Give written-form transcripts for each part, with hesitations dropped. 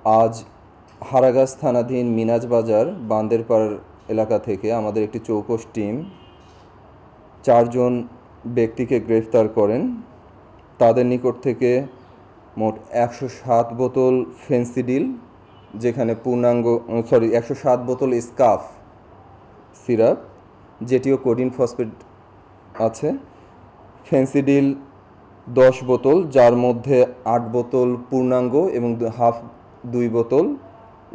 আজ হারাগাছ থানাধীন মিনাজবাজার বান্দেরপাড় এলাকা থেকে আমাদের একটি চৌকস টিম 4 জন ব্যক্তিকে গ্রেফতার করেন। তাদের নিকট থেকে মোট 107 বোতল ফেন্সিডিল, যেখানে 107 বোতল স্কাফ সিরাপ, যেটিও কোডিন ফসফেট আছে, ফেন্সিডিল 10 বোতল, যার মধ্যে 8 বোতল পূর্ণাঙ্গ এবং হাফ 2 বোতল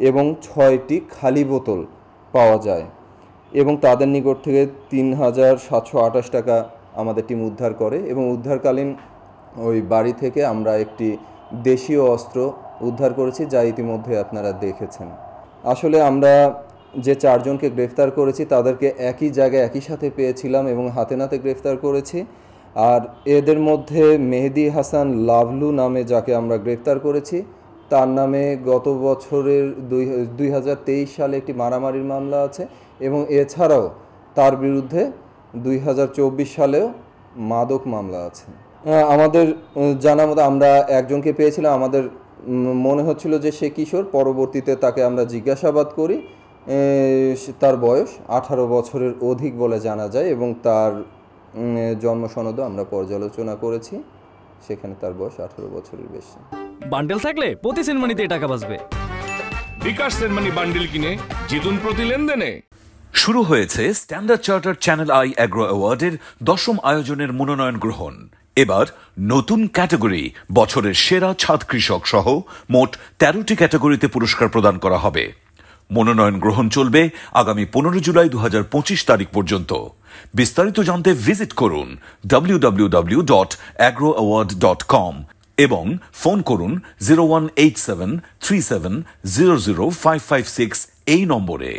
এবং 6টি খালি বোতল পাওয়া যায়। এবং তাদের নিকট থেকে 3,728 টাকা আমাদের টিম উদ্ধার করে এবং উদ্ধারকালীন ওই বাড়ি থেকে আমরা একটি দেশীয় অস্ত্র উদ্ধার করেছি, যা ইতিমধ্যে আপনারা দেখেছেন। আসলে আমরা যে 4 জনকে গ্রেফতার করেছি তাদেরকে একই জায়গায় একই সাথে পেয়েছিলাম এবং হাতে নাতে গ্রেফতার করেছি। আর এদের মধ্যে মেহেদি হাসান লাভলু নামে যাকে আমরা গ্রেফতার করেছি, তার নামে গত বছরের 2023 সালে একটি মারামারির মামলা আছে এবং এছাড়াও তার বিরুদ্ধে 2024 সালেও মাদক মামলা আছে। আমাদের জানা মতো আমরা একজনকে পেয়েছিলাম, আমাদের মনে হচ্ছিল যে সে কিশোর। পরবর্তীতে তাকে আমরা জিজ্ঞাসাবাদ করি, তার বয়স 18 বছরের অধিক বলে জানা যায় এবং তার জন্ম সনদও আমরা পর্যালোচনা করেছি, সেখানে তার বয়স 18 বছরের বেশি। বান্ডেল থাকলে প্রতি সেনমানিতে টাকা বাঁচবে। বিকাশ সেনমানি বান্ডেল কিনে জিতুন প্রতি লেনদেনে। শুরু হয়েছে Standard Charter Channel i Agro অ্যাওয়ার্ডের 10ম আয়োজনের মনোনয়ন গ্রহণ। এবার নতুন ক্যাটাগরি বছরের সেরা ছাদ কৃষক সহ মোট 13টি ক্যাটাগরিতে পুরস্কার প্রদান করা হবে। মনোনয়ন গ্রহণ চলবে আগামী 15 জুলাই 2025 তারিখ পর্যন্ত। বিস্তারিত জানতে ভিজিট করুন www.agroaward.com এবং ফোন করুন 018737000556 এই নম্বরে।